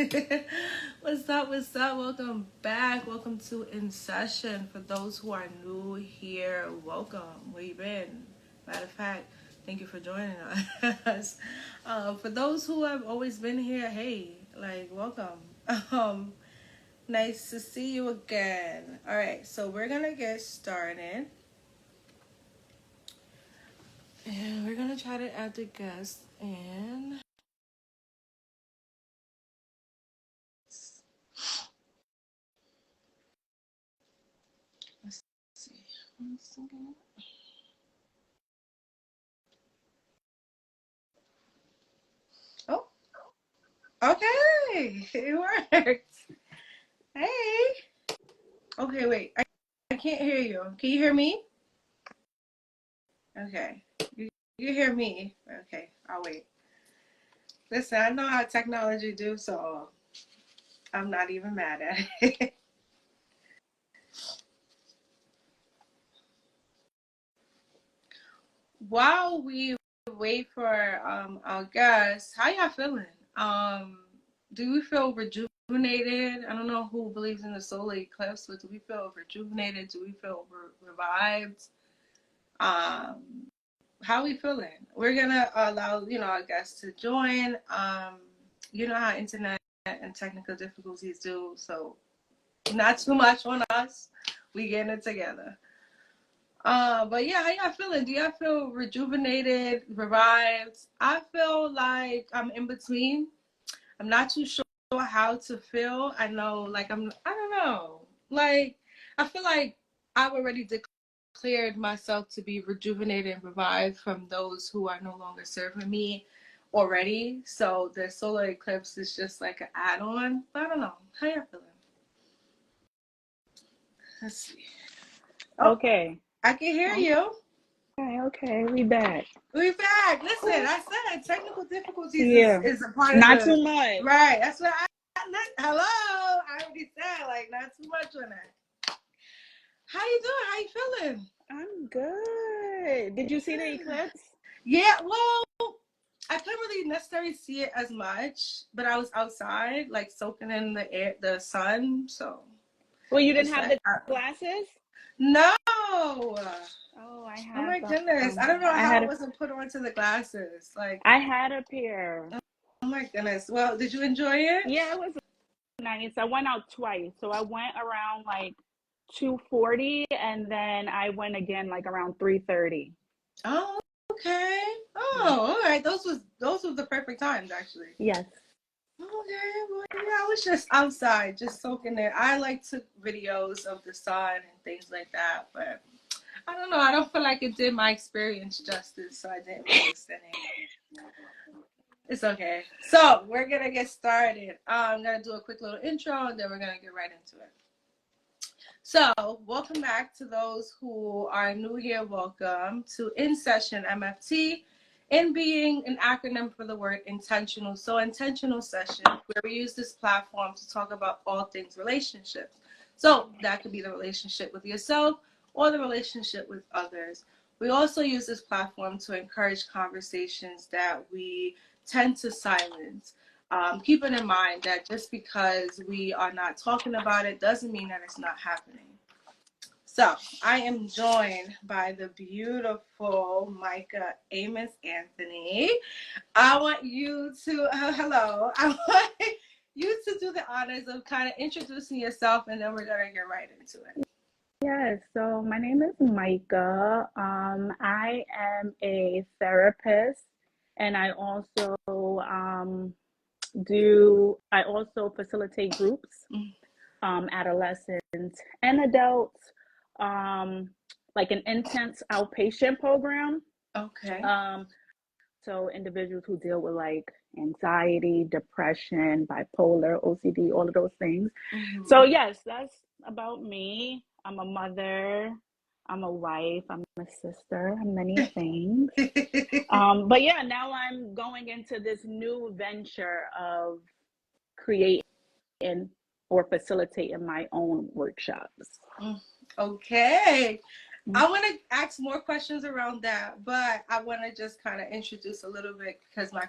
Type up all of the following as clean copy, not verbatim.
What's up? What's up? Welcome back. Welcome to In Session. For those who are new here, welcome. Where you been? Matter of fact, thank you for joining us. For those who have always been here, hey, welcome. Um, Nice to see you again. All right, so we're gonna get started, and we're gonna try to add the guests in. Let's see. 1 second. Oh, okay, it worked. Hey. Okay, wait. I can't hear you. Can you hear me? Okay. You hear me? Okay, I'll wait. Listen, I know how technology do, so I'm not even mad at it. While we wait for our guests, how y'all feeling? Um, do we feel rejuvenated? I don't know who believes in the solar eclipse, but do we feel rejuvenated? Do we feel revived? Um, how we feeling? We're gonna allow our guests to join. You know how internet and technical difficulties do, so not too much on us. We getting it together. But yeah, how y'all feeling? Do y'all feel rejuvenated, revived? I feel like I'm in between. I'm not too sure how to feel. I know, I don't know. I feel like I've already declared myself to be rejuvenated and revived from those who are no longer serving me already. So the solar eclipse is just like an add-on. But I don't know. How y'all feeling? Let's see. Oh, Okay. I can hear Okay. you. Okay. We back. We back. Listen, I said technical difficulties Yeah. is a part of Not the too much. right. That's what hello. I already said not too much on that. How you doing? How you feeling? I'm good. Did you see the eclipse? Yeah, well, I couldn't really necessarily see it as much, but I was outside, like soaking in the air, the sun. So Well, you didn't it's have like, the glasses? no. Oh, I Oh had my goodness, I don't know I how had it wasn't put onto the glasses. I had a pair. Oh my goodness. Well, did you enjoy it? Yeah, it was nice. I went out twice. So I went around like 2:40 and then I went again like around 3:30. Oh, okay. Yeah. Oh, all right. Those were the perfect times, actually. Yes. Okay, well, yeah, I was just outside, just soaking it. I took videos of the sun and things like that, but I don't know. I don't feel like it did my experience justice, so I didn't post any. It's okay. So we're gonna get started. I'm gonna do a quick little intro, and then we're gonna get right into it. So, welcome back to those who are new here. Welcome to In.sessionmft. In being an acronym for the word intentional. So, intentional session, where we use this platform to talk about all things relationships. So, that could be the relationship with yourself or the relationship with others. We also use this platform to encourage conversations that we tend to silence. Keeping in mind that just because we are not talking about it doesn't mean that it's not happening. So I am joined by the beautiful Mika Amos Anthony. I want you to hello. I want you to do the honors of kind of introducing yourself, and then we're gonna get right into it. Yes, so my name is Mika. I am a therapist and I also I also facilitate groups, adolescents and adults, um, like an intense outpatient program. Okay. Um, so individuals who deal with like anxiety, depression, bipolar, OCD, all of those things. So Mm-hmm. yes, that's about me. I'm a mother, I'm a wife, I'm a sister, I'm many things. But yeah, now I'm going into this new venture of creating or facilitating my own workshops. Okay. I want to ask more questions around that, but I want to just kind of introduce a little bit because my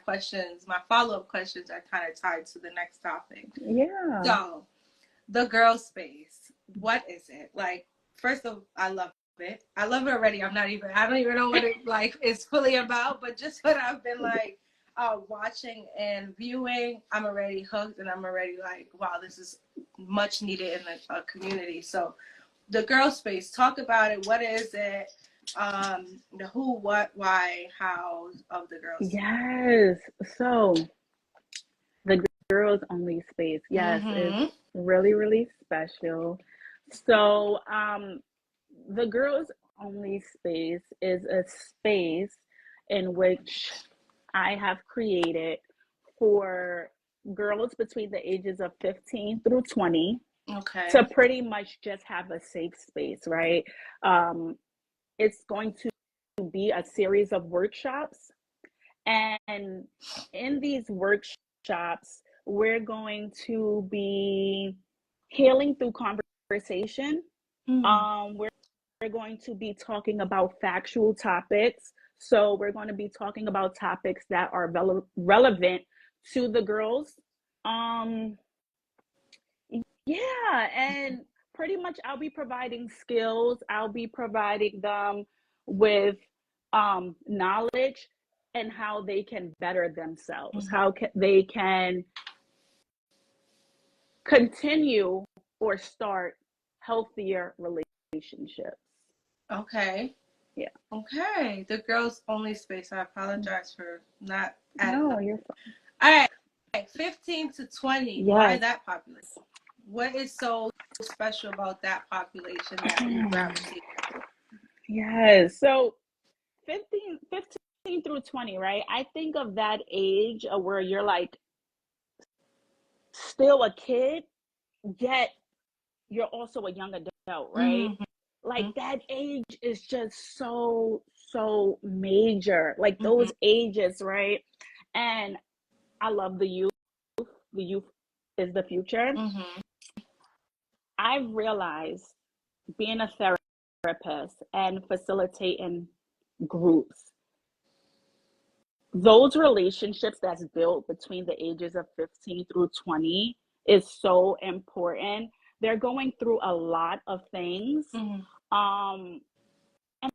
follow-up questions are kind of tied to the next topic. Yeah. So, the girl space, what is it? Like, first of all, I love it. I love it already. I don't even know what it like is fully about, but just what I've been like watching and viewing, I'm already hooked and I'm already like, wow, this is much needed in a community. So, the girl space, talk about it. What is it? The who, what, why, how of the girls. Yes. So the girls only space, yes, is Mm-hmm. really, really special. So the girls only space is a space in which I have created for girls between the ages of 15 through 20 Okay. to pretty much just have a safe space, right? Um, it's going to be a series of workshops. And in these workshops, we're going to be healing through conversation. Mm. We're going to be talking about factual topics. So we're going to be talking about topics that are relevant to the girls. Um, yeah, and pretty much I'll be providing skills. I'll be providing them with knowledge and how they can better themselves, Mm-hmm. how they can continue or start healthier relationships. Okay. Yeah. Okay. The girls only space. I apologize for not adding No, up. you're fine. All right. 15 to 20. Why Yes. that population? What is so special about that population that you gravitate to? Yes. So 15 through 20, right? I think of that age where you're like still a kid, yet you're also a young adult, right? Like Mm-hmm. that age is just so major. Like Mm-hmm. those ages, right? And I love the youth. The youth is the future. Mm-hmm. I've realized being a therapist and facilitating groups, those relationships that's built between the ages of 15 through 20 is so important. They're going through a lot of things. Mm-hmm. Um, and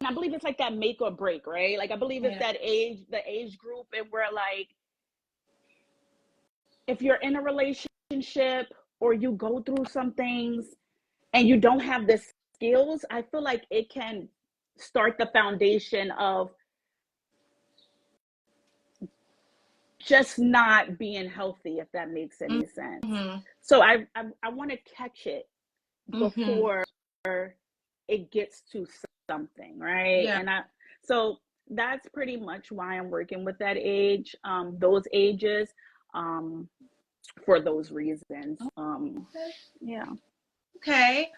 I believe it's like that make or break, right? Like I believe it's Yeah. that age, the age group, and we're like, if you're in a relationship or you go through some things and you don't have the skills, I feel like it can start the foundation of just not being healthy, if that makes any sense. Mm-hmm. So I want to catch it Mm-hmm. before it gets to something, right? Yeah. And so that's pretty much why I'm working with that age, those ages, um, for those reasons. Okay. Yeah. Okay.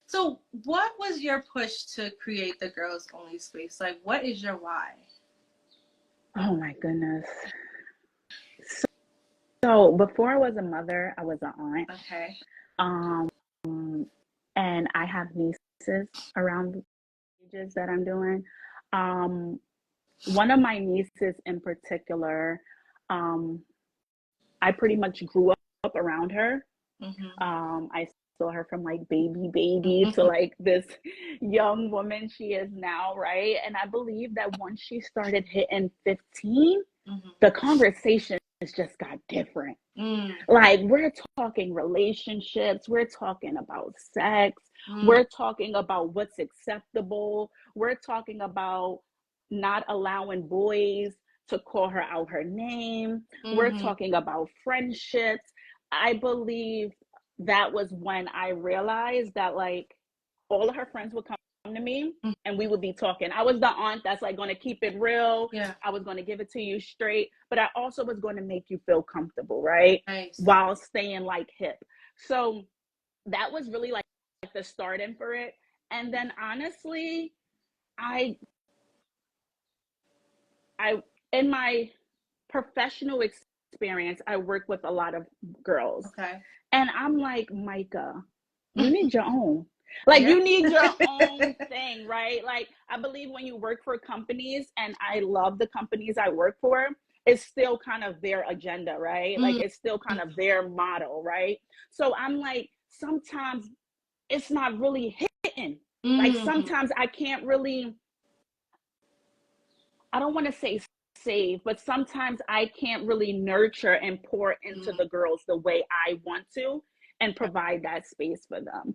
So, what was your push to create the girls only space? Like, what is your why? Oh my goodness. So before I was a mother, I was an aunt. Okay. Um, and I have nieces around the ages that I'm doing. Um, one of my nieces in particular, um, I pretty much grew up around her. Mm-hmm. I saw her from like baby to like this young woman she is now, right? And I believe that once she started hitting 15, Mm-hmm. the conversations just got different. Mm-hmm. Like we're talking relationships, we're talking about sex, Mm-hmm. we're talking about what's acceptable, we're talking about not allowing boys to call her out her name, we're Mm-hmm. talking about friendships. I believe that was when I realized that like all of her friends would come to me and we would be talking. I was the aunt that's like going to keep it real. Yeah. I was going to give it to you straight, but I also was going to make you feel comfortable, right? Nice. While staying like hip. So that was really like the starting for it. And then honestly, I I in my professional experience, I work with a lot of girls. Okay. And I'm like, Micah, you need your own. Like, Yeah. you need your own thing, right? Like, I believe when you work for companies, and I love the companies I work for, it's still kind of their agenda, right? Like, it's still kind of their model, right? So I'm like, sometimes it's not really hitting. Like, sometimes I can't really, I don't want to say save, but sometimes I can't really nurture and pour into the girls the way I want to and provide that space for them.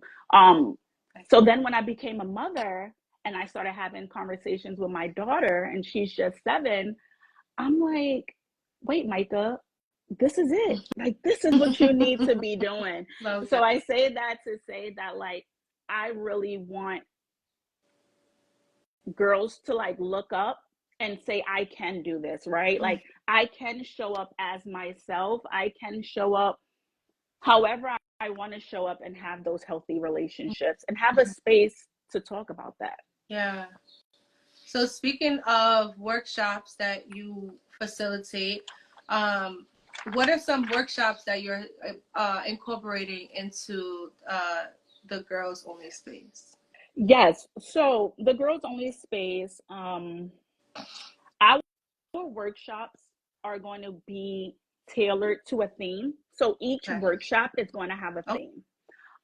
So then when I became a mother and I started having conversations with my daughter, and she's just 7, I'm like, wait, Micah, this is it. Like, this is what you need to be doing. So I say that to say that, like, I really want girls to like look up and say, I can do this, right? Like, I can show up as myself. I can show up however I want to show up and have those healthy relationships and have a space to talk about that. Yeah. So speaking of workshops that you facilitate, what are some workshops that you're incorporating into the girls only space? Yes. So the girls only space, our workshops are going to be tailored to a theme. So each workshop is going to have a theme.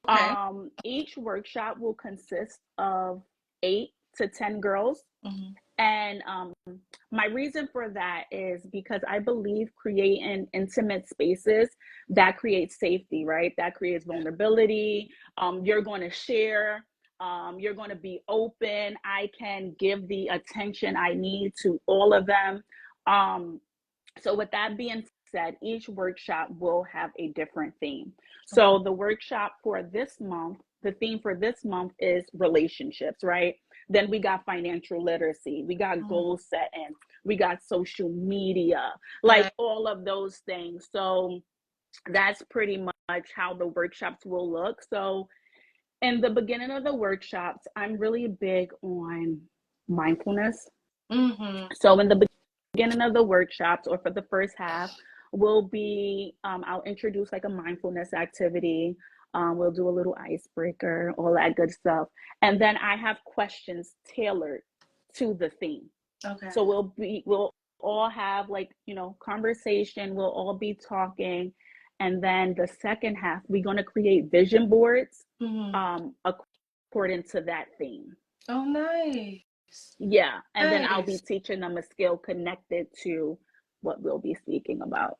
Okay. Each workshop will consist of 8 to 10 girls. And my reason for that is because I believe creating intimate spaces, that creates safety, right? That creates vulnerability. You're going to share. You're going to be open. I can give the attention I need to all of them. So with that being said, each workshop will have a different theme. So the workshop for this month, the theme for this month is relationships, right? Then we got financial literacy, we got goal setting, we got social media, like all of those things. So that's pretty much how the workshops will look. So in the beginning of the workshops, I'm really big on mindfulness. So in the beginning of the workshops, or for the first half, will be I'll introduce like a mindfulness activity. We'll do a little icebreaker, all that good stuff, and then I have questions tailored to the theme. So we'll all have, like, conversation. We'll all be talking, and then the second half we're going to create vision boards according to that theme. Oh, nice. Yeah, and then I'll be teaching them a skill connected to what we'll be speaking about.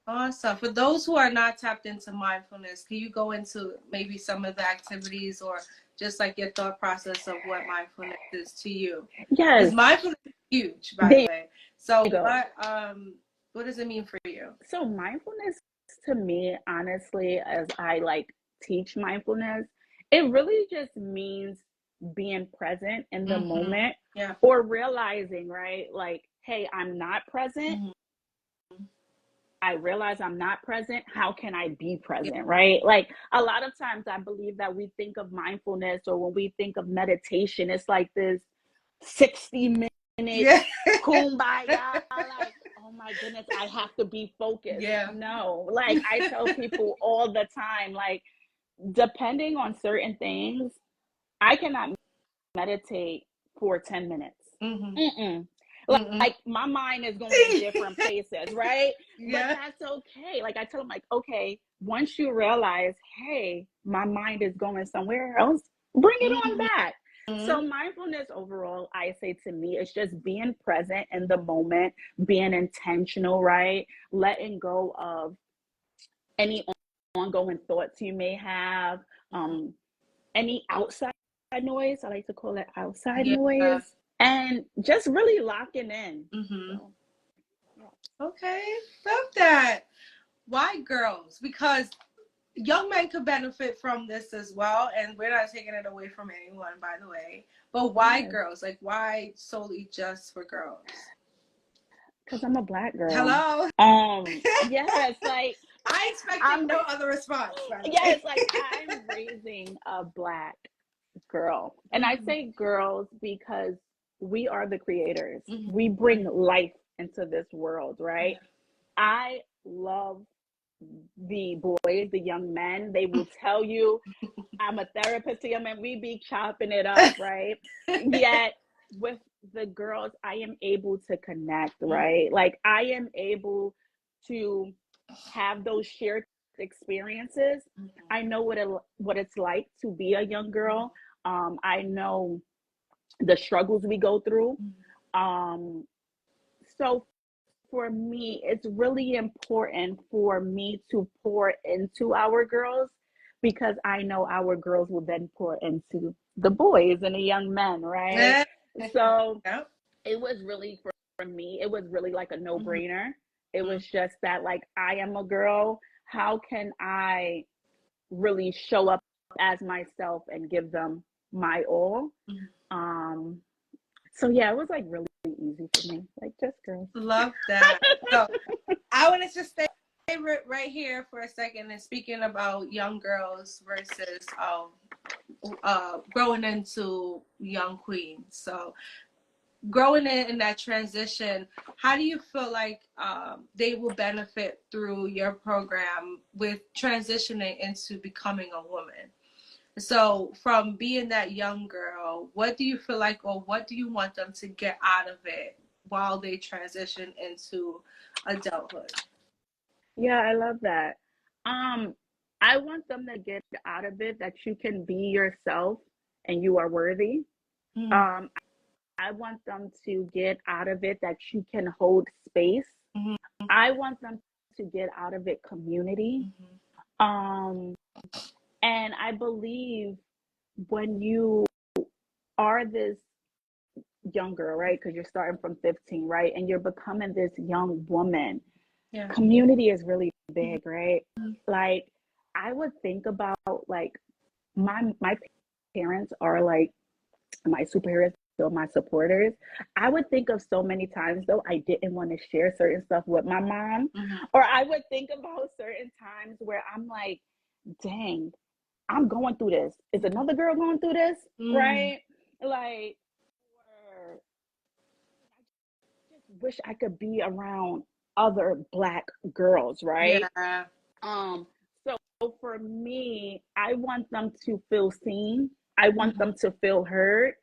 Awesome. For those who are not tapped into mindfulness, can you go into maybe some of the activities, or just like your thought process of what mindfulness is to you? Yes. Because mindfulness is huge, by the way. So what does it mean for you? So mindfulness to me, honestly, as I like teach mindfulness, it really just means being present in the moment, or realizing, right? Like, hey, I'm not present. I realize I'm not present. How can I be present, right? Like, a lot of times I believe that we think of mindfulness, or when we think of meditation, it's like this 60-minute kumbaya, like, oh my goodness, I have to be focused. No, like, I tell people all the time, like, depending on certain things, I cannot meditate for 10 minutes. Like, my mind is going in different places, right? But that's okay. Like, I tell them, like, okay, once you realize, hey, my mind is going somewhere else, bring it on back. So mindfulness overall, I say, to me, it's just being present in the moment, being intentional, right? Letting go of any ongoing thoughts you may have, any outside noise. I like to call it outside noise. And just really locking in. So, okay, love that. Why girls? Because young men could benefit from this as well, and we're not taking it away from anyone, by the way. But why girls? Like, why solely just for girls? Because I'm a Black girl. Hello. Yes, like, I expected no other response. Yes, like, I'm raising a Black girl, and I say girls because we are the creators. We bring life into this world, right? I love the boys, the young men, they will tell you, I'm a therapist to them, and we be chopping it up, right? Yet with the girls, I am able to connect, right? Like I am able to have those shared experiences. I know what it's like to be a young girl. I know the struggles we go through. Um, so for me, it's really important for me to pour into our girls, because I know our girls will then pour into the boys and the young men, right? Yeah. So Yep. it was really, for me, it was really like a Mhm. no-brainer. It was just that, like, I am a girl. How can I really show up as myself and give them my all? Mhm. Um, so yeah, it was like really easy for me, like just girls. Love that. So I want to just stay right here for a second and speaking about young girls versus growing into young queens. So growing in that transition, how do you feel like they will benefit through your program with transitioning into becoming a woman? So from being that young girl, what do you feel like, or what do you want them to get out of it while they transition into adulthood? Yeah, I love that. Um, I want them to get out of it that you can be yourself and you are worthy. Mm-hmm. Um, I want them to get out of it that you can hold space. I want them to get out of it community. Mm-hmm. Um, and I believe when you are this young girl, right? Because you're starting from 15, right? And you're becoming this young woman, Yeah. community is really Mm-hmm. big, right? Like I would think about, like, my parents are like my superheroes, still my supporters. I would think of so many times though I didn't want to share certain stuff with my mom, Mm-hmm. or I would think about certain times where I'm like, dang, I'm going through this. Is another girl going through this? Mm-hmm. Right? Like, or I just wish I could be around other black girls, right? Yeah. Um, so for me, I want them to feel seen. I want Mm-hmm. them to feel heard.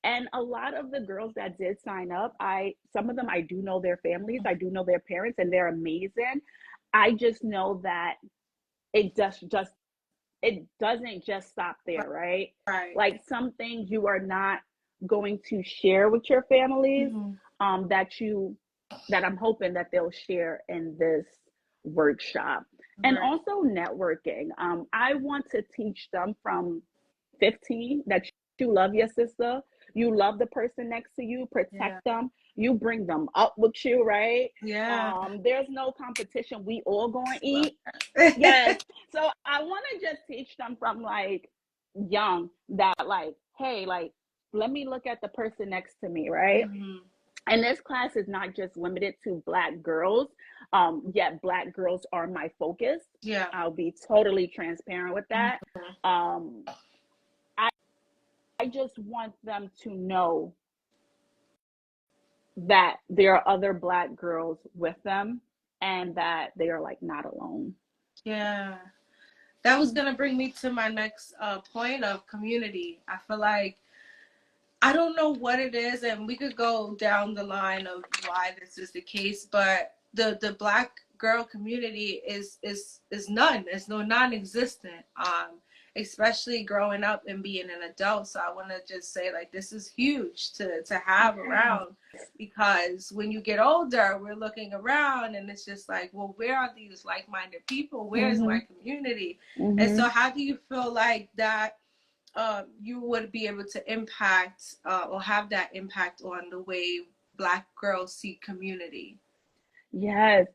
And a lot of the girls that did sign up, some of them I do know their families, I do know their parents, and they're amazing. I just know that it just it doesn't just stop there, right? Right. Like some things you are not going to share with your families, Mm-hmm. that I'm hoping that they'll share in this workshop. And Right. also networking. I want to teach them from 15 that you love your sister, you love the person next to you, protect Yeah. them, you bring them up with you, right? Yeah. There's no competition. We all going to Love eat. that. Yes. So I want to just teach them from like young that, like, hey, like, let me look at the person next to me, right? Mm-hmm. And this class is not just limited to black girls. Yet black girls are my focus. Yeah. I'll be totally transparent with that. Mm-hmm. Um, I, I just want them to know that there are other black girls with them and that they are like not alone. Yeah. That was gonna bring me to my next point of community. I feel like I don't know what it is, and we could go down the line of why this is the case, but the black girl community is none. It's no non-existent. Especially growing up and being an adult. So I want to just say, like, this is huge to have Yes. around, because when you get older, we're looking around and it's just like, well, where are these like-minded people? Where is my Mhm. community? And so Mhm. how do you feel like that you would be able to impact or have that impact on the way black girls see community? Yes.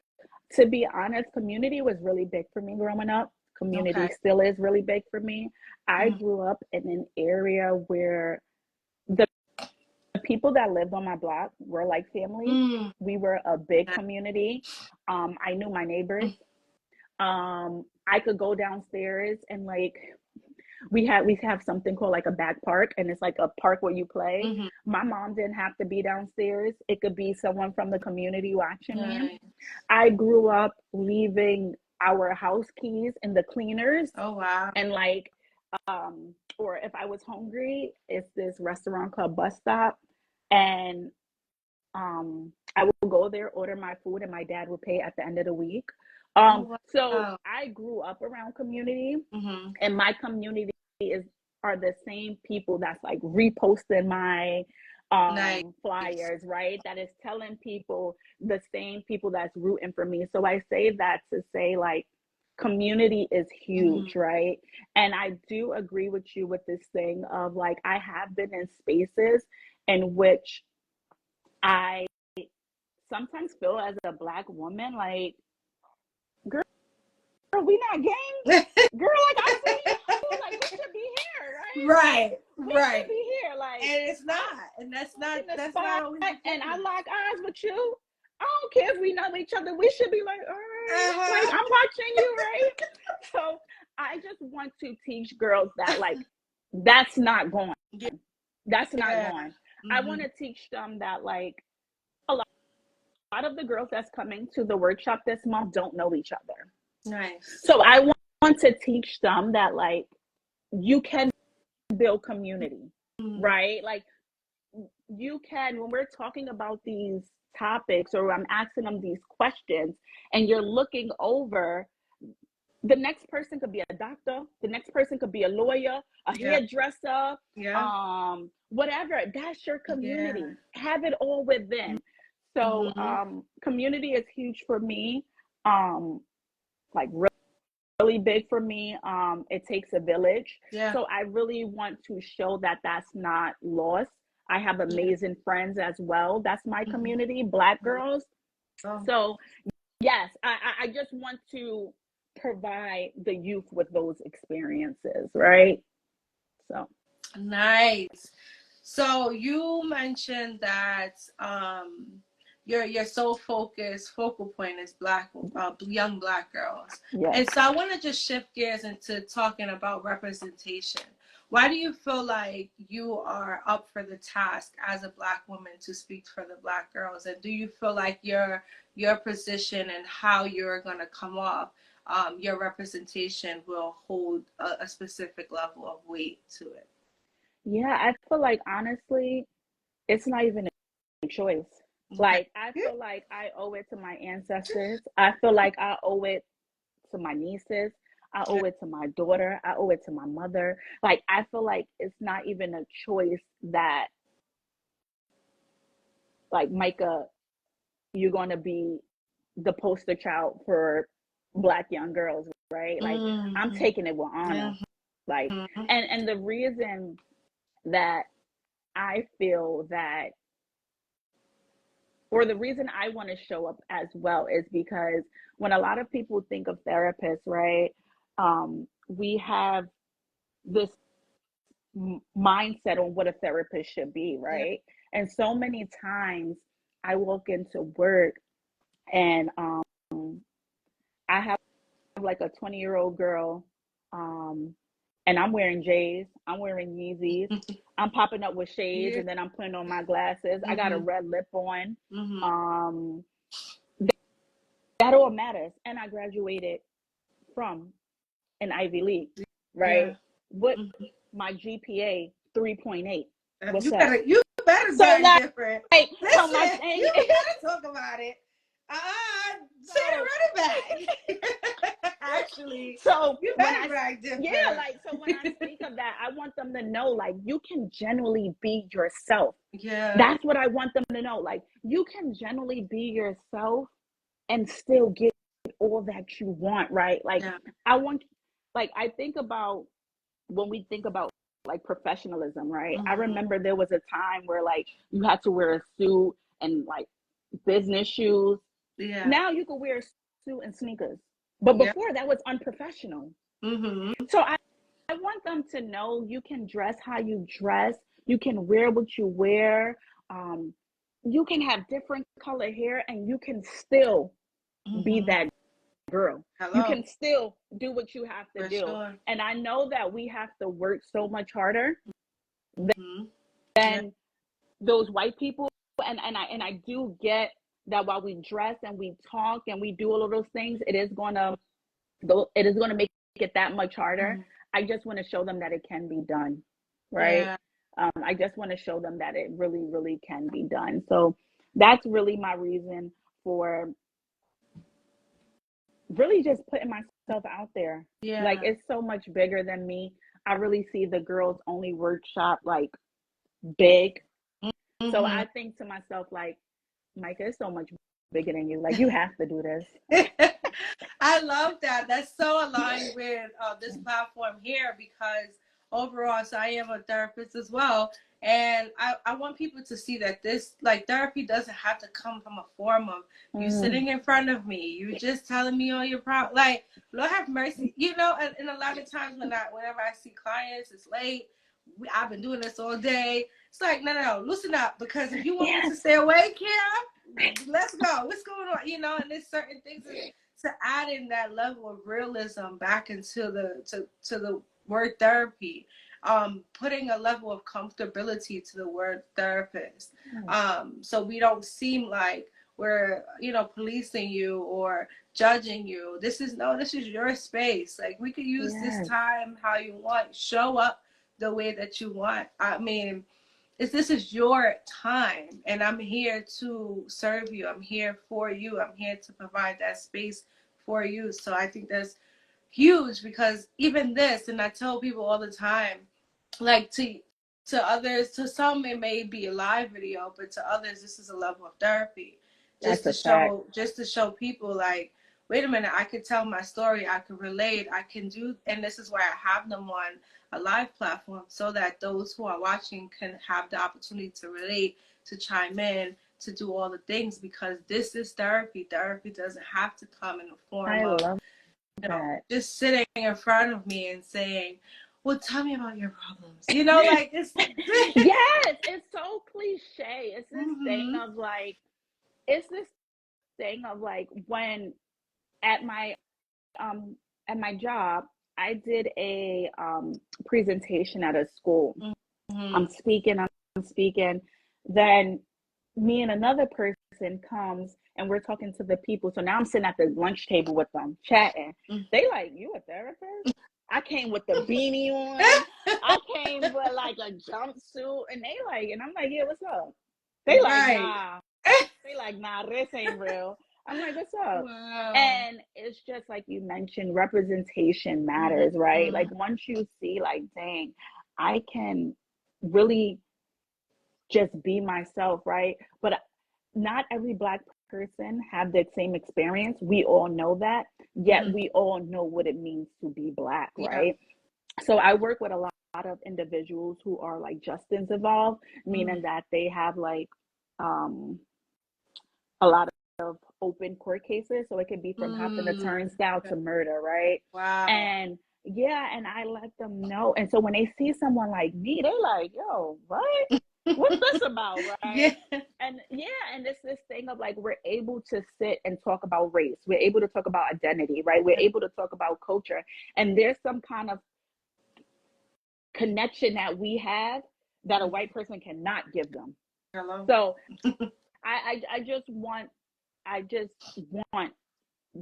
To be honest, community was really big for me growing up. Community Okay. still is really big for me. I Mm, grew up in an area where the people that lived on my block were like family. mm, We were a big community. I knew my neighbors. I could go downstairs and like we have something called like a back park, and it's like a park where you play. mm-hmm. My mom didn't have to be downstairs. It could be someone from the community watching me. Right. I grew up leaving our house keys in the cleaners. Oh wow. And like, or if I was hungry, it's this restaurant called Bus Stop, and I will go there, order my food, and my dad will pay at the end of the week. Oh So wow. I grew up around community, Mm-hmm. and my community is are the same people that's like reposting my Nice. flyers, right? That is telling people, the same people that's rooting for me. So I say that to say, like, community is huge, Mm-hmm. right? And I do agree with you with this thing of like, I have been in spaces in which I sometimes feel as a Black woman like, girl, we not gang? Girl, like, I see you, like, we should be here, right? Like, Right, we should right. be here. Like, And it's I not, and walk in the that's not spot always the and I case. lock eyes with you. I don't care if we know each other. We should be like, all right, like, Uh-huh. I'm watching you, right? So I just want to teach girls that, like, that's not going. Yeah. That's not Yeah. going. I want Mm-hmm. to teach them that, like, a lot of the girls that's coming to the workshop this month don't know each other. Nice. So I want to teach them that, like, you can build community, Mm-hmm. right? Like, you can, when we're talking about these topics or I'm asking them these questions and you're looking over, the next person could be a doctor, the next person could be a lawyer, a Yeah. hairdresser, Yeah. whatever. That's your Yeah. community. Have it all within. So Mm-hmm. community is huge for me. Like, really big for me. It takes a village. Yeah. So I really want to show that that's not lost. I have Yeah. amazing friends as well. That's my Mm-hmm. community, Black Mm-hmm. girls. Oh. So yes, I just want to provide the youth with those experiences, right? So Nice. So you mentioned that your sole focal point is black young Black girls. yes. And so I want to just shift gears into talking about representation. Why do you feel like you are up for the task as a Black woman to speak for the Black girls? And do you feel like your position and how you're going to come off, your representation will hold a specific level of weight to it? Yeah, I feel like honestly, it's not even a choice. Okay. Like, I feel like I owe it to my ancestors. I feel like I owe it to my nieces. I Yeah. owe it to my daughter. I owe it to my mother. Like, I feel like it's not even a choice that, like, Micah, you're going to be the poster child for Black young girls, right? Like, I'm Mm-hmm. taking it with Yeah. honor. Like, Mm-hmm. and the reason that I feel that, or the reason I want to show up as well, is because when a lot of people think of therapists, right, we have this mindset on what a therapist should be, Yeah. right? And so many times I walk into work and I have like a 20-year-old girl, um, and I'm wearing J's, I'm wearing Yeezys, I'm popping up with shades, Yeah. and then I'm putting on my glasses. I got a Mm-hmm. red lip on. Mm-hmm. Um, that all matters. And I graduated from an Ivy League, Yeah. right? What Mm-hmm. my GPA 3.8. What's You up? better So brag different. so my Listen, thing you is, better talk about it. Say so the running back. Actually, so you when better I brag different. yeah, like, so when I speak of that, I want them to know, like, you can genuinely be yourself. Yeah. That's what I want them to know. Like, you can genuinely be yourself and still get all that you want, right? Like, Yeah. I want, like, I think about when we think about like professionalism, right? I Mm-hmm. remember there was a time where like you had to wear a suit and like business shoes. Yeah. Now you can wear a suit and sneakers. But Yeah. before that was unprofessional. Mm-hmm. So I want them to know you can dress how you dress, you can wear what you wear, um, you can have different color hair and you can still be Mm-hmm. that girl. You Hello. can still do what you have to For do. sure. And I know that we have to work so much harder Mm-hmm. Yeah. than those white people. And I do get that while we dress and we talk and we do all of those things, it is gonna though it is going to make it that much harder. Mm-hmm. I just want to show them that it can be done, right? Yeah. I just want to show them that it really, really can be done. So that's really my reason for really just putting myself out there. Like, Yeah. it's so much bigger than me. I really see the girls only workshop like big. So Mm-hmm. I think to myself, like, Micah, it's so much bigger than you. Like, you have to do this. I love that. That's so aligned with this platform here because overall, so I am a therapist as well. And I want people to see that this, like, therapy doesn't have to come from a form of you Mm. sitting in front of me, you just telling me all your problems. Like, Lord have mercy. You know, and a lot of times whenever I see clients, it's late. I've been doing this all day. It's like, no, loosen up. Because if you want me to Yes. stay awake here, let's go. What's going on? You know, and there's certain things to add in that level of realism back into to the word therapy, putting a level of comfortability to the word therapist, so we don't seem like we're policing you or judging you. This is your space. Like, we could use this Yes. time how you want, show up the way that you want. I mean, this is your time, and I'm here to serve you. I'm here for you. I'm here to provide that space for you. So I think that's huge, because even this, and I tell people all the time, like, to others, to some it may be a live video, but to others this is a level of therapy, That's a fact. just to show people, like, wait a minute, I could tell my story, I could relate, I can do. And this is why I have them on a live platform, so that those who are watching can have the opportunity to relate, to chime in, to do all the things, because this is therapy. Therapy doesn't have to come in the form I of love that. just sitting in front of me and saying, well, tell me about your problems. Like, it's Yes, it's so cliche. mm-hmm. It's this thing of like, when at my um at my job, I did a presentation at a school. Mm-hmm. I'm speaking. Then me and another person comes and we're talking to the people. So now I'm sitting at the lunch table with them, chatting. They like, you a therapist? I came with the beanie on. I came with like a jumpsuit, and they like, and I'm like, yeah, what's up? They like, Right. nah. They like, nah, this ain't real. I'm like, what's up? Wow. And it's just like you mentioned, representation matters, right? Mm-hmm. Like, once you see, like, dang, I can really just be myself, right? But not every Black person have that same experience. We all know that, yet Mm-hmm. we all know what it means to be Black, Yeah. right? So I work with a lot of individuals who are like Justin's involved, Mm-hmm. meaning that they have like um a lot of open court cases. So it could be from hopping the turnstile Okay. to murder, right? Wow. And yeah, and I let them know. And so when they see someone like me, they like, yo, what? What's this about, right? Yeah. And yeah, and it's this thing of like, we're able to sit and talk about race. We're able to talk about identity, right? We're able to talk about culture. And there's some kind of connection that we have that a white person cannot give them. Hello. So I just want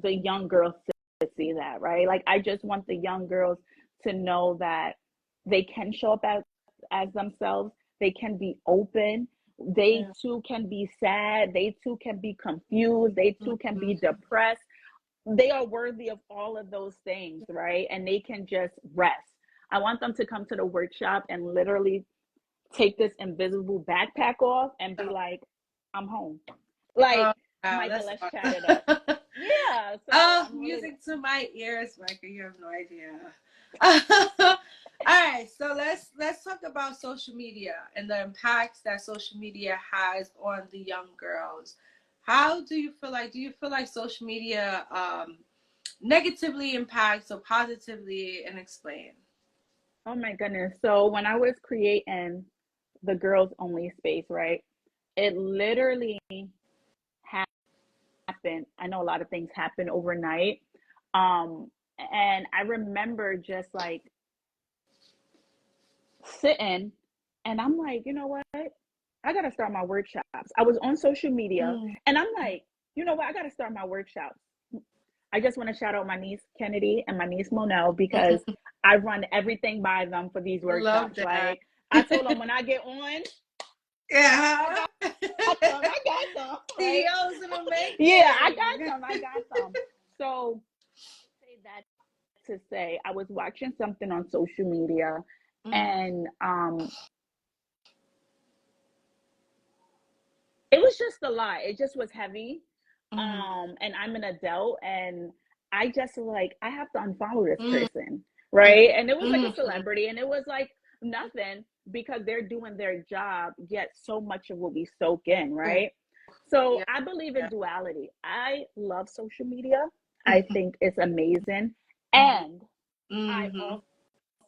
the young girls to see that, right? Like, I just want the young girls to know that they can show up as themselves. They can be open. They Yeah. too can be sad. They too can be confused. They too can be Mm-hmm. depressed. They are worthy of all of those things, right? And they can just rest. I want them to come to the workshop and literally take this invisible backpack off and be like, I'm home. Like, Oh, wow, Micah, that's let's chat it up. fun. Yeah. So Oh, I'm really, music to my ears, Micah. You have no idea. All right, so let's talk about social media and the impacts that social media has on the young girls. How do you feel like? Do you feel like social media negatively impacts or positively? And explain. oh my goodness. So when I was creating the girls only space, right? It literally happened. I know a lot of things happen overnight. Um, and I remember just like sitting and I'm like, you know what? I got to start my workshops. I was on social media Mm. and I'm like, you know what? I got to start my workshops. I just want to shout out my niece Kennedy and my niece Monel, because I run everything by them for these Love workshops. that. Like, I told them when I get on, Yeah. I got them, right? CEOs in the making. Yeah, I got them. So say that to say, I was watching something on social media, and it was just a lot. It just was heavy. And I'm an adult, and I just like, I have to unfollow this person, right? And it was like a celebrity, and it was like nothing, because they're doing their job, yet so much of what we soak in, right? So I believe in duality. I love social media. I think it's amazing. And I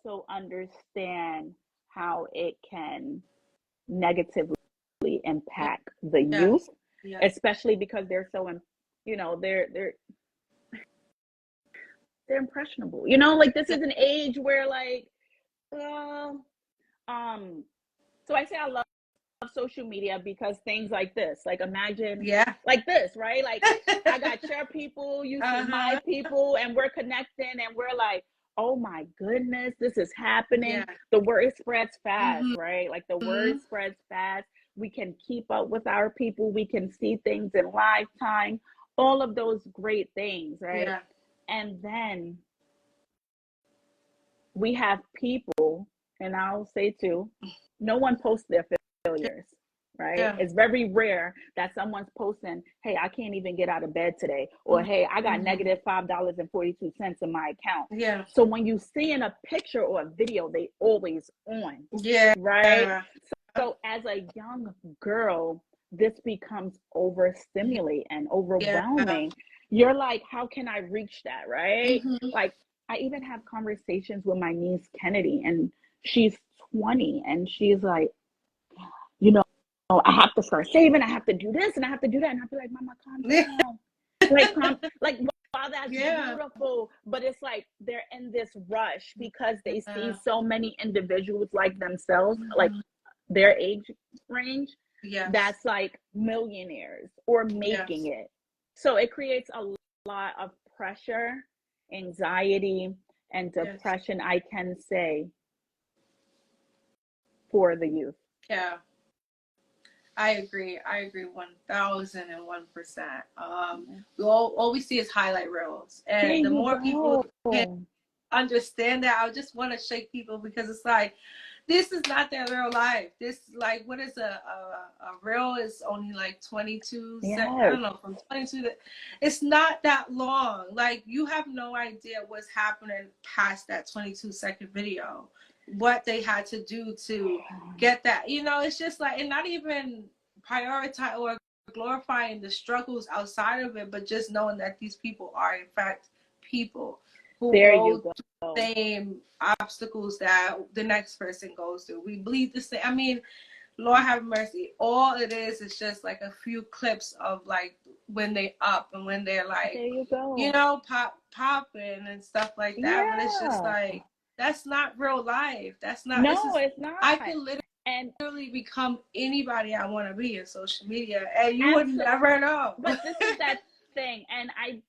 also understand how it can negatively impact the youth, especially because they're so, they're impressionable. Like, this is an age where, like, well, so I say I love social media because things like this, like, imagine like this, right? Like, I got your people, you see my people, and we're connecting, and we're like, oh my goodness, this is happening. The word spreads fast, right? Like, the word spreads fast. We can keep up with our people. We can see things in live time, all of those great things, right? And then we have people, and I'll say too, no one posts their failures, right? It's very rare that someone's posting, hey, I can't even get out of bed today, or hey, I got negative $5.42 in my account. So when you see in a picture or a video, they always on, right? So as a young girl, this becomes overstimulating and overwhelming. You're like, how can I reach that, right? Like, I even have conversations with my niece Kennedy, and she's 20, and she's like, I have to start saving, I have to do this, and I have to do that. And I'll be like, Mama, calm down. Like, wow, that's beautiful. But it's like they're in this rush because they see so many individuals like themselves, like their age range, that's like millionaires or making it. So it creates a lot of pressure, anxiety, and depression, I can say, for the youth. I agree 1001%. All we see is highlight reels, and the more people can understand that, I just want to shake people, because it's like, this is not their real life. This, like, what is a reel is only like 22 seconds. I don't know, from 22 to, it's not that long. Like, you have no idea what's happening past that 22-second video, what they had to do to get that. It's just like, and not even prioritize or glorifying the struggles outside of it, but just knowing that these people are in fact people who go through the same obstacles that the next person goes through. We bleed the same. I mean, Lord have mercy. All it is just like a few clips of, like, when they up and when they're like, popping and stuff like that. But it's just like, that's not real life. That's not. No, it's not. I can literally become anybody I want to be in social media, and you would never know. But this is that thing, and I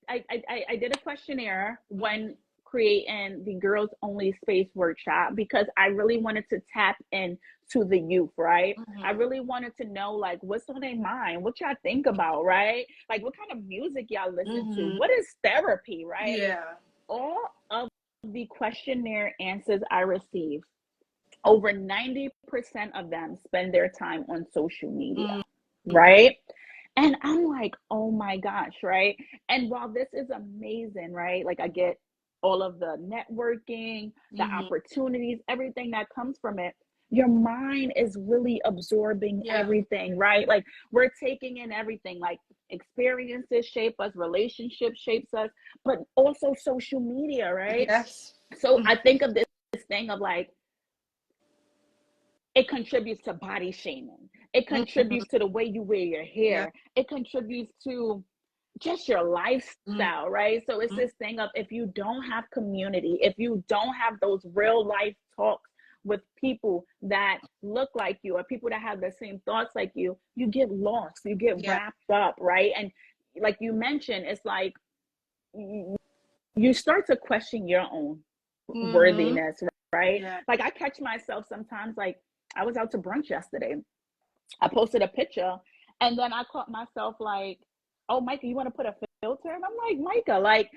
did a questionnaire when creating the Girls Only Space workshop, because I really wanted to tap into the youth, right? I really wanted to know, like, what's on their mind, what y'all think about, right? Like, what kind of music y'all listen to, what is therapy, right? All of the questionnaire answers I received, over 90% of them spend their time on social media, right? And I'm like, oh my gosh, right? And while this is amazing, right? Like, I get all of the networking, the opportunities, everything that comes from it. Your mind is really absorbing everything, right? Like, we're taking in everything, like, experiences shape us, relationships shapes us, but also social media, right? So I think of this thing of, like, it contributes to body shaming. It contributes to the way you wear your hair. It contributes to just your lifestyle, right? So it's this thing of, if you don't have community, if you don't have those real life talks with people that look like you, or people that have the same thoughts like you get lost, you get wrapped up, right? And like you mentioned, it's like you start to question your own worthiness, right? Yeah. Like I catch myself sometimes, like I was out to brunch yesterday. I posted a picture and then I caught myself like, oh, Micah, you want to put a filter? And I'm like, Micah, like,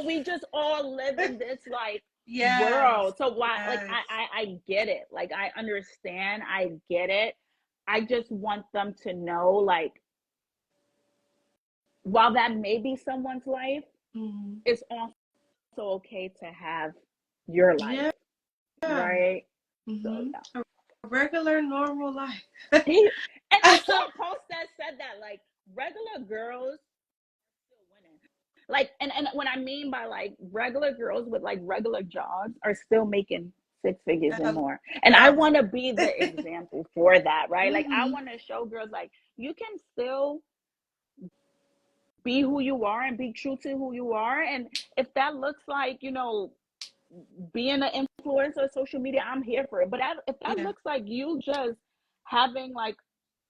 we just all live in this like Yes. world. So why, like, Yes. I get it. Like, I understand. I get it. I just want them to know, like, while that may be someone's life, it's also okay to have your life, Yeah. right? So Mm-hmm. yeah. A regular, normal life. And I saw a post that said that like regular girls still winning. Like and what I mean by like regular girls with like regular jobs are still making six figures and more. And I Hello. want to be the example for that, right? Like I Mm-hmm. want to show girls like you can still be who you are and be true to who you are. And if that looks like, being an influencer on social media, I'm here for it. But if that Yeah. looks like you just having like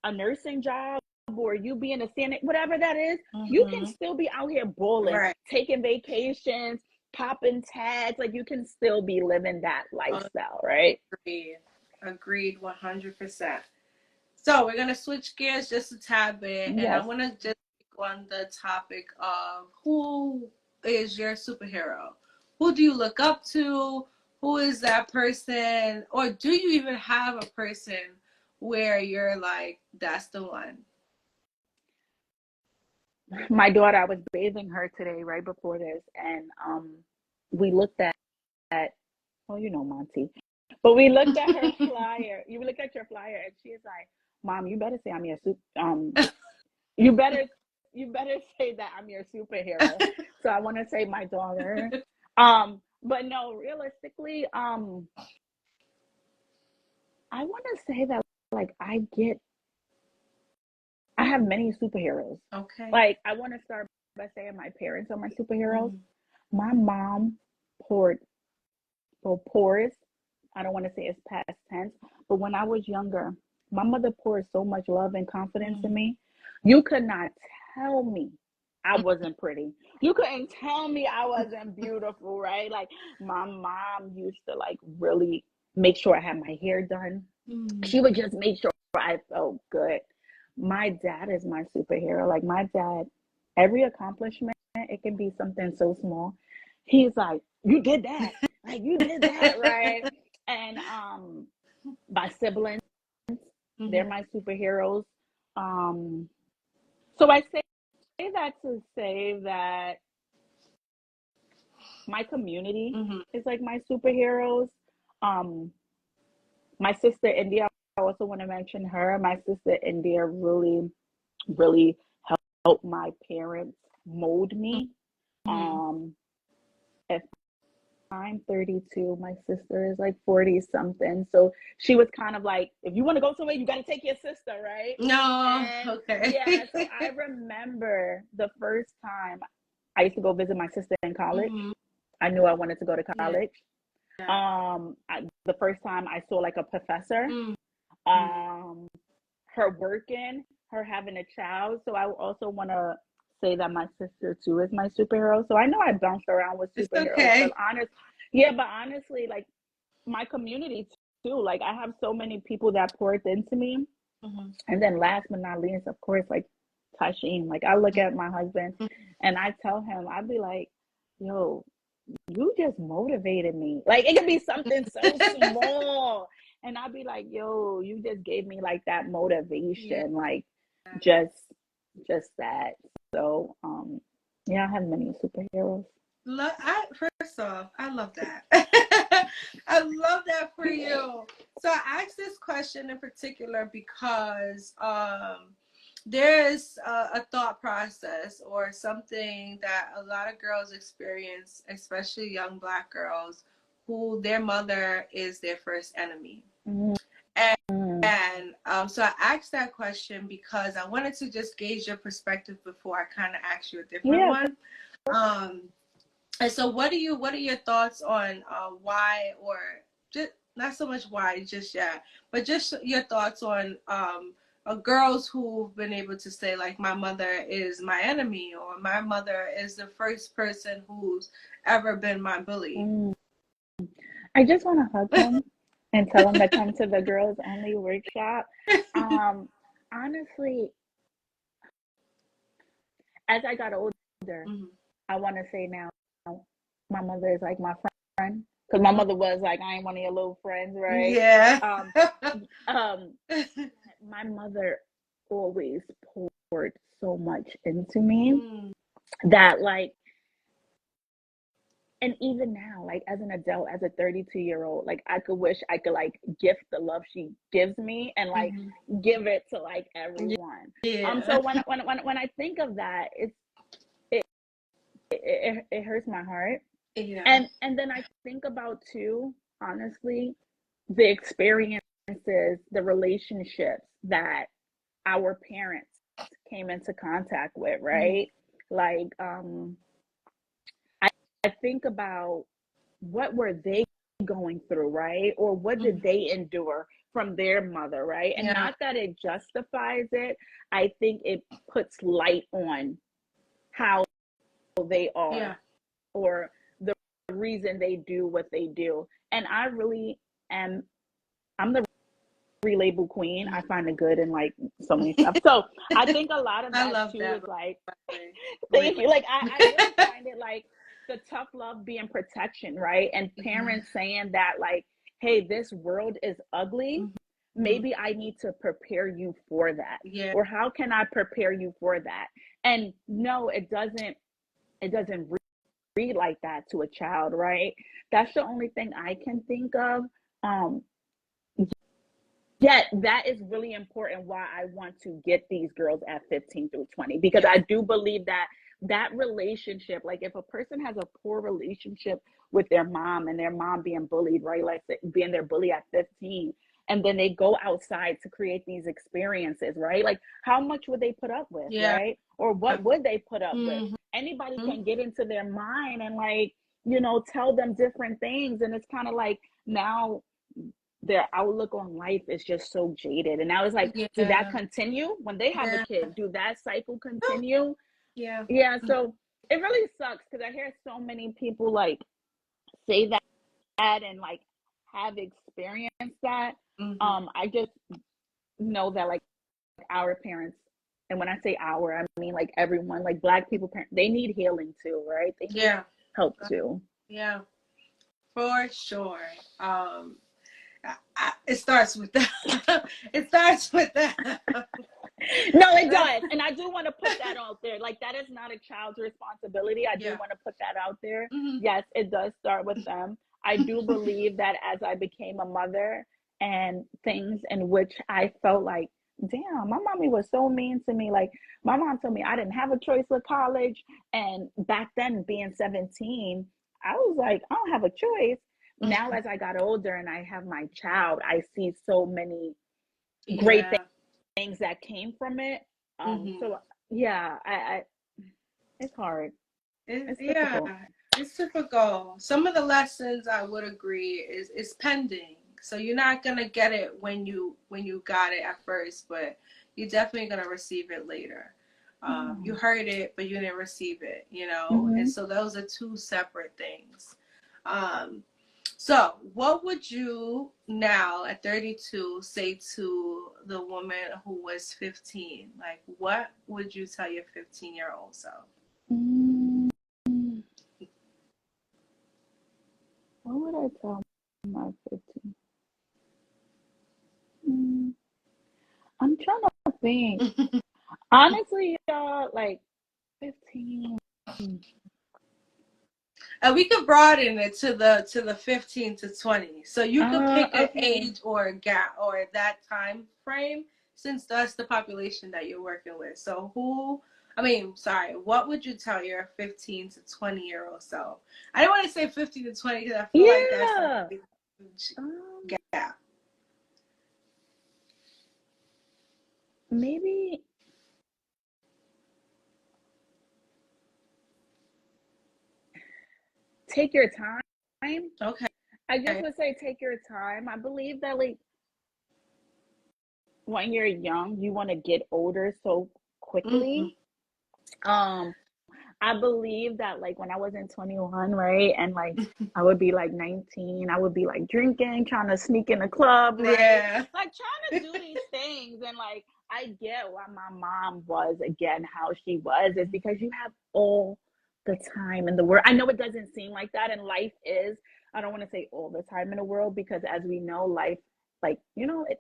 a nursing job or you being a CNA, whatever that is, you can Mm-hmm. still be out here balling, Right. taking vacations, popping tags. Like you can still be living that lifestyle, right? Agreed. Agreed 100%. So we're gonna switch gears just a tad bit, and I Yes. want to just speak on the topic of who is your superhero. Who do you look up to? Who is that person? Or do you even have a person where you're like, that's the one? My daughter, I was bathing her today right before this, and we looked at well, Monty. But we looked at her flyer. You look at your flyer, and she's like, "Mom, you better say I'm your you better say that I'm your superhero." So I want to say my daughter. But no, realistically, I want to say that like I have many superheroes. Okay. Like I want to start by saying my parents are my superheroes. Mm-hmm. My mom poured pours. I don't want to say it's past tense, but when I was younger, my mother poured so much love and confidence in me. You could not tell me I wasn't pretty. You couldn't tell me I wasn't beautiful, right? Like my mom used to like really make sure I had my hair done. Mm-hmm. She would just make sure I felt good. My dad is my superhero. Like my dad, every accomplishment, it can be something so small. He's like, you did that. Like you did that, right? And my siblings, they're my superheroes. Um, so I say that to say that my community Mm-hmm. is like my superheroes. Um, my sister India, I also want to mention her. My sister India really, really helped my parents mold me. Mm-hmm. Um, if I'm 32, my sister is like 40 something. So she was kind of like, if you want to go somewhere, you got to take your sister, right? No. And Okay. yeah, so I remember the first time I used to go visit my sister in college. Mm-hmm. I knew I wanted to go to Yeah. college. The first time I saw like a professor, Mm-hmm. um, her working, her having a child. So I also want to say that my sister too is my superhero. So I know I bounced around with It's superheroes, but okay. honestly, like my community too. Like I have so many people that poured into me. Mm-hmm. And then last but not least, of course, like Tasheen. Like I look at my husband and I tell him, I'd be like, yo, you just motivated me. Like it could be something so small. And I'd be like, yo, you just gave me like that Yeah. motivation. Like just that. So yeah, I have many superheroes. First off, I love that. I love that for you. So I asked this question in particular because there's a thought process or something that a lot of girls experience, especially young Black girls, who their mother is their first enemy. Mm-hmm. And so I asked that question because I wanted to just gauge your perspective before I kind of ask you a different Yeah. one. Um, and so, what are your thoughts on why, or just not so much why just yet, but just your thoughts on girls who've been able to say like my mother is my enemy or my mother is the first person who's ever been my bully. I just want to hug him and tell him to come to the girls only workshop. Honestly, as I got older, Mm-hmm. I want to say now, my mother is like my friend. Because my mother was like, I ain't one of your little friends, right? Yeah. My mother always poured so much into me that like, and even now, like as an adult, as a 32-year-old, like I could wish I could like gift the love she gives me and like give it to like everyone. Yeah. So when I think of that, it hurts my heart. Yeah. And then I think about too, honestly, the experiences, the relationships that our parents came into contact with, right? Like I think about what were they going through, right? Or what did they endure from their mother, right? And Yeah. not that it justifies it, I think it puts light on how they are Yeah. or the reason they do what they do. And I really am, I'm the relabel queen. I find it good in like so many stuff. So I think a lot of I that love too that. is like, Wait, thank you. Like I really find it like the tough love being protection, right? And parents saying that like, hey, this world is ugly. Maybe I need to prepare you for that. yeah. Or how can I prepare you for that? And no, it doesn't read like that to a child, right? That's the only thing I can think of. Um, Yet that is really important why I want to get these girls at 15 through 20 because I do believe that that relationship, like if a person has a poor relationship with their mom and their mom being bullied, right? Like being their bully at 15 and then they go outside to create these experiences, right? Like how much would they put up with, Yeah. right? Or what would they put up with? Mm-hmm. Anybody can get into their mind and like, you know, tell them different things. And it's kind of like now their outlook on life is just so jaded. And now it's like, do that Yeah. continue when they have a Yeah. kid? Do that cycle continue? Yeah. Yeah. So it really sucks because I hear so many people like say that and like have experienced that. I just know that like our parents, and when I say our, I mean like everyone, like Black people, they need healing too, right? They need Yeah. help too. Yeah. For sure. It starts with that. It starts with that. No, it does. And I do want to put that out there. Like, that is not a child's responsibility. I do Yeah. want to put that out there. Mm-hmm. Yes, it does start with them. I do believe that as I became a mother and things in which I felt like, damn, my mommy was so mean to me. Like, my mom told me I didn't have a choice with college. And back then, being 17, I was like, I don't have a choice. Now, as I got older and I have my child, I see so many great Yeah. things that came from it. Mm-hmm. So yeah, I it's hard. It's Yeah. difficult. It's difficult. Some of the lessons I would agree is pending. So you're not gonna get it when you got it at first, but you're definitely gonna receive it later. You heard it, but you didn't receive it, you know? And Mm-hmm. so those are two separate things. Um, so what would you now at 32 say to the woman who was 15? Like, what would you tell your 15-year-old self? Mm, what would I tell my 15? Mm, I'm trying to think. Honestly, y'all, like 15. And we could broaden it to the 15 to 20. So you could pick an Okay. age or a gap or that time frame since that's the population that you're working with. So what would you tell your 15 to 20-year-old self? I don't want to say 15 to 20 because I feel like that's like Yeah. a huge Um, gap. maybe take your time. Okay. I just would say take your time. I believe that like when you're young, you want to get older so Mm-hmm. quickly. Um, I believe that like when I wasn't 21, right? And like I would be like 19, I would be like drinking, trying to sneak in the club, right? Yeah. Like trying to do these things. And like I get why my mom was again how she was, is because you have all the time in the world. I know it doesn't seem like that, and life is, I don't want to say all the time in the world, because as we know, life, like,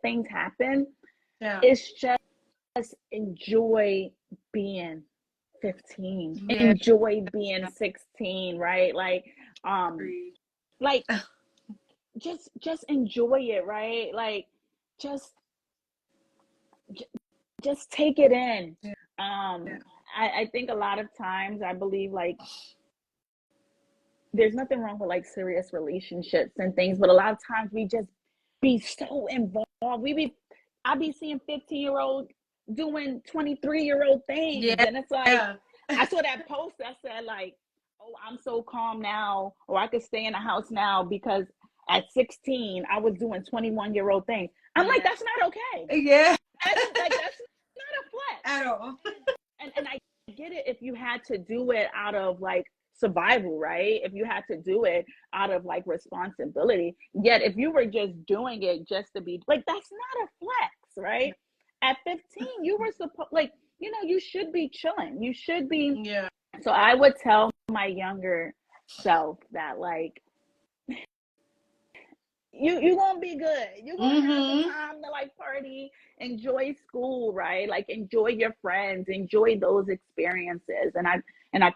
things happen. Yeah. It's just enjoy being 15, Yeah. enjoy being 16, right? Um Agreed. like just enjoy it, right? Like just just take it in. Yeah. Yeah. I think a lot of times I believe like there's nothing wrong with like serious relationships and things, but a lot of times we just be so involved. I be seeing 15-year-old doing 23-year-old things, Yeah. and it's like Yeah. I saw that post that said like, "Oh, I'm so calm now, or I could stay in the house now because at 16 I was doing 21-year-old things." I'm like, Yeah. that's not okay. Yeah. That's not a flex. At all. And I get it if you had to do it out of like survival, right? If you had to do it out of like responsibility. Yet if you were just doing it just to be like, that's not a flex, right? At 15, you were supposed like, you should be chilling. You should be. Yeah. So I would tell my younger self that like you gonna be good. You're gonna have the Mm-hmm. time to like party, enjoy school, right? Like enjoy your friends, enjoy those experiences. And I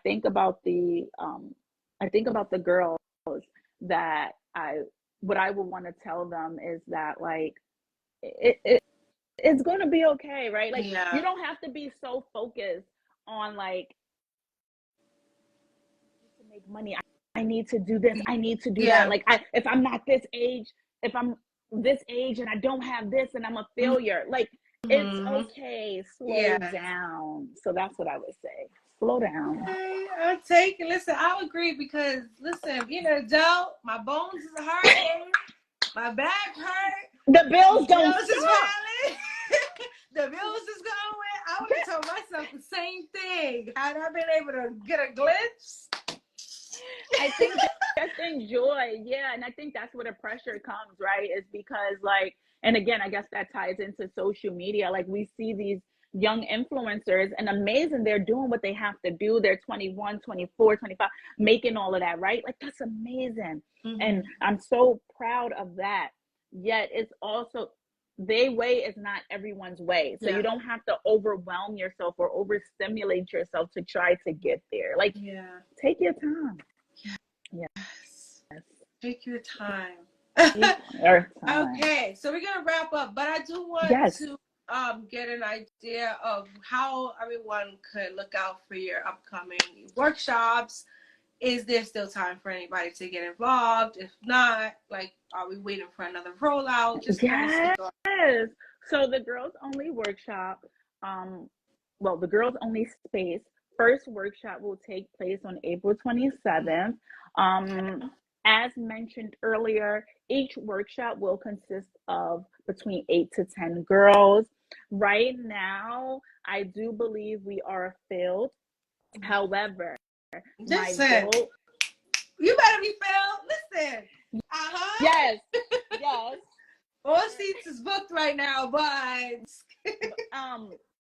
think about the girls that what I would want to tell them is that like it's gonna be okay, right? Like you Yeah. don't have to be so focused on like to make money. I need to do this. I need to do that. Yeah. Like if I'm not this age, if I'm this age and I don't have this and I'm a failure, like it's Mm-hmm. okay. Slow Yeah. down. So that's what I would say. Slow down. Okay, I'll take it. Listen, I'll agree because listen, being an adult, my bones is hurting, my back hurt, The bills don't bills is stop. piling, the bills is going. I would have told myself the same thing. Had I been able to get a glimpse. I think just enjoy. Yeah. And I think that's where the pressure comes, right? Is because, like, and again, I guess that ties into social media. Like, we see these young influencers and amazing. They're doing what they have to do. They're 21, 24, 25, making all of that, right? Like, that's amazing. Mm-hmm. And I'm so proud of that. Yet, it's also, their way is not everyone's way. So Yeah. you don't have to overwhelm yourself or overstimulate yourself to try to get there. Like, Yeah. take your time. Yes. Yes. Take your time. Take your time. Okay, so we're gonna wrap up, but I do want Yes. to get an idea of how everyone could look out for your upcoming workshops. Is there still time for anybody to get involved? If not, like, are we waiting for another rollout? Just kind of Yes. speak on. So the girls only workshop, um, well, the girls only space first workshop will take place on April 27th. Um, as mentioned earlier, each workshop will consist of between 8 to 10 girls. Right now, I do believe we are filled. However, my Listen, goal, you better be filled. Listen, yes, yes. all seats is booked right now, but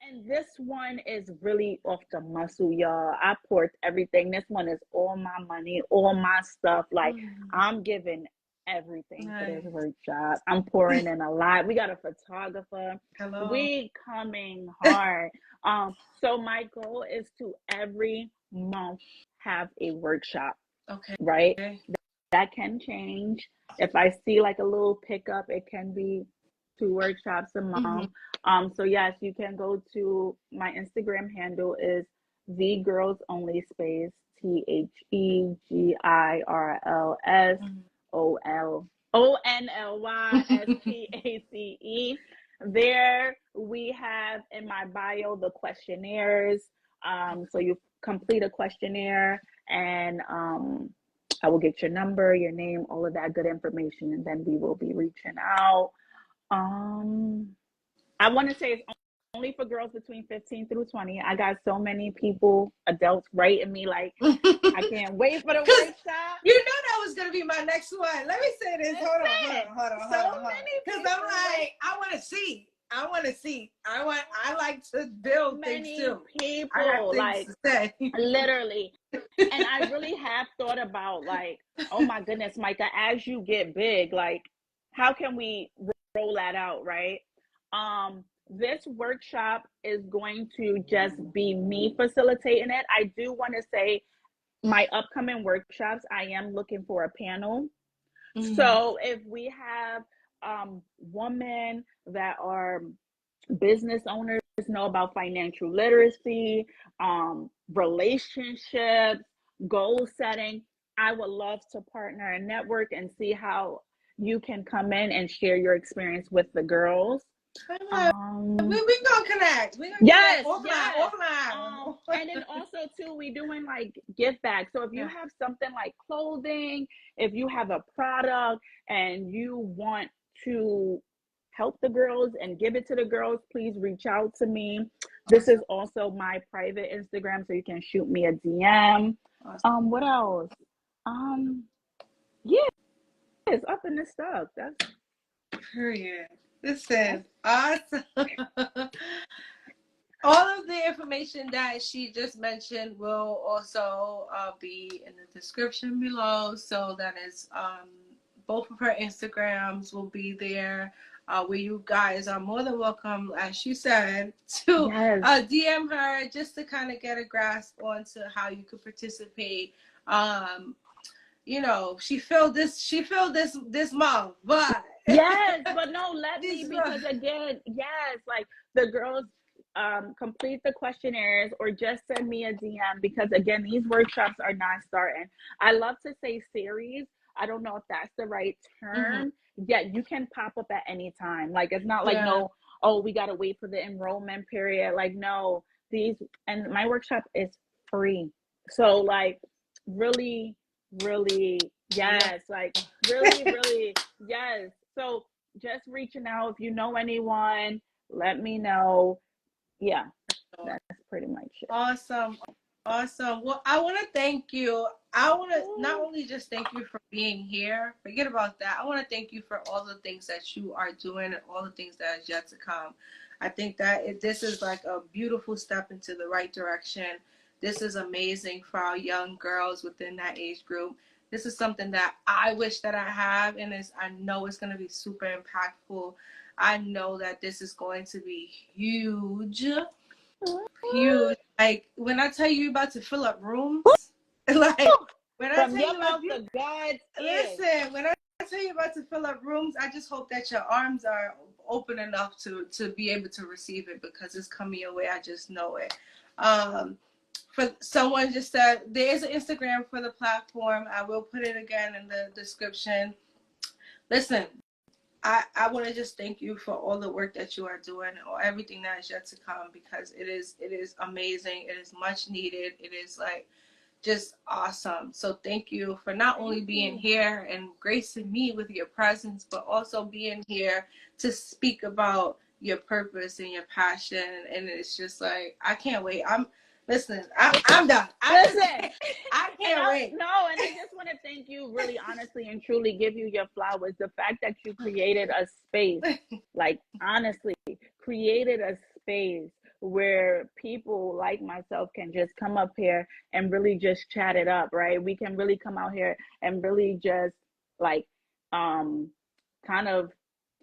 And this one is really off the muscle, y'all. I poured everything. This one is all my money, all my stuff. Like, I'm giving everything for this nice. workshop. I'm pouring in a lot. We got a photographer. Hello. We coming hard. So my goal is to every month have a workshop, Okay. right? That can change. If I see like a little pickup, it can be 2 workshops a Mm-hmm. month. So yes, you can go to my Instagram handle is the girls only space THEGIRLSONLYSPACE. There we have in my bio the questionnaires. So you complete a questionnaire and I will get your number, your name, all of that good information, and then we will be reaching out. Um, I want to say it's only for girls between 15 through 20. I got so many people, adults, writing me like, I can't wait for the workshop. You know that was gonna be my next one. Let me say this. Listen, Hold on. Because I'm like, like, I want to see. I like to build things many too. I got people, things like, to say. literally. And I really have thought about, like, oh my goodness, Micah, as you get big, like, how can we roll that out, right? This workshop is going to just be me facilitating it. I do want to say my upcoming workshops, I am looking for a panel. So if we have women that are business owners, know about financial literacy, relationships, goal setting, I would love to partner and network and see how you can come in and share your experience with the girls. We gonna connect. We gonna Yes, connect offline. and then also too, we doing like gift bags. So if you have something like clothing, if you have a product and you want to help the girls and give it to the girls, please reach out to me. This is also my private Instagram, so you can shoot me a DM. What else? Yeah, it's up in the stuff. That's period. Listen, awesome. All of the information that she just mentioned will also be in the description below. So that is both of her Instagrams will be there. Where you guys are more than welcome, as she said, to DM her just to kind of get a grasp onto how you could participate. You know, she filled this month, but yes, but no, let me, because again, yes, like the girls complete the questionnaires or just send me a DM, because again, these workshops are not starting. I love to say series. I don't know if that's the right term. Yet you can pop up at any time. Like, it's not like no, oh, we gotta wait for the enrollment period. Like, no, and my workshop is free. So like really, yes, like really, yes. So just reaching out, if you know anyone, let me know. Yeah, that's pretty much it. Awesome. Well, I want to thank you. I want to not only just thank you for being here, forget about that. I want to thank you for all the things that you are doing and all the things that is yet to come. I think that this is like a beautiful step into the right direction. This is amazing for our young girls within that age group. This is something that I wish that I have, and I know it's going to be super impactful. I know that this is going to be huge. Like, when I tell you about to fill up rooms, like when I from tell your you mouth to God's ears. listen, when I tell you about to fill up rooms, I just hope that your arms are open enough to be able to receive it, because it's coming your way. I just know it. For someone just said there is an Instagram for the platform. I will put it again in the description. Listen, I want to just thank you for all the work that you are doing, or everything that is yet to come, because it is amazing. It is much needed. It is like just awesome. So thank you for not only being here and gracing me with your presence, but also being here to speak about your purpose and your passion. And it's just like, I can't wait. I'm done. I can't wait. No, and I just want to thank you, really, honestly, and truly give you your flowers. The fact that you created a space, like, honestly, created a space where people like myself can just come up here and really just chat it up, right? We can really come out here and really just like kind of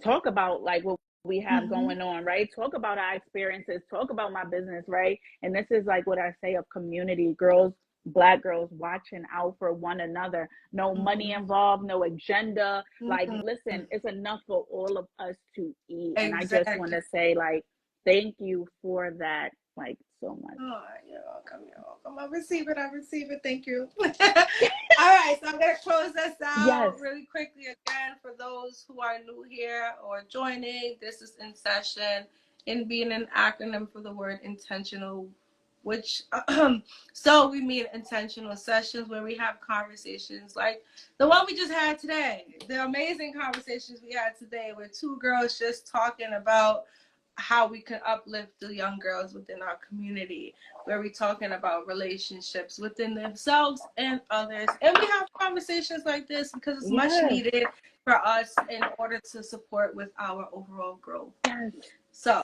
talk about like what we have going on, right? Talk about our experiences, talk about my business, right? And this is like what I say, of community, girls, Black girls watching out for one another. No money involved, no agenda. Like, listen, it's enough for all of us to eat. And I just want to say, like, thank you for that, like, so much. Oh, you're welcome. I receive it. Thank you. All right, so I'm going to close this out really quickly again for those who are new here or joining. This is In Session, in being an acronym for the word intentional, which so we mean intentional sessions where we have conversations like the one we just had today. The amazing conversations we had today with two girls just talking about how we can uplift the young girls within our community, where we're talking about relationships within themselves and others. And we have conversations like this because it's much Yes. needed for us in order to support with our overall growth. Yes. So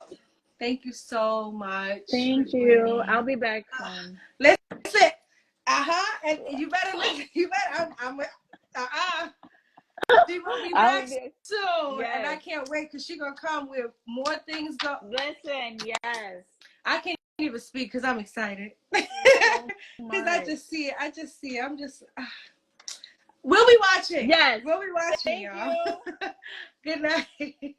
thank you so much. Thank you. I'll be back soon. Listen. And you better listen. You better. She will be back soon, yes. and I can't wait because she's gonna come with more things. Listen, yes. I can't even speak because I'm excited. Because I just see it. I'm just. We'll be watching. Yes. We'll be watching, Thank y'all. you. Good night.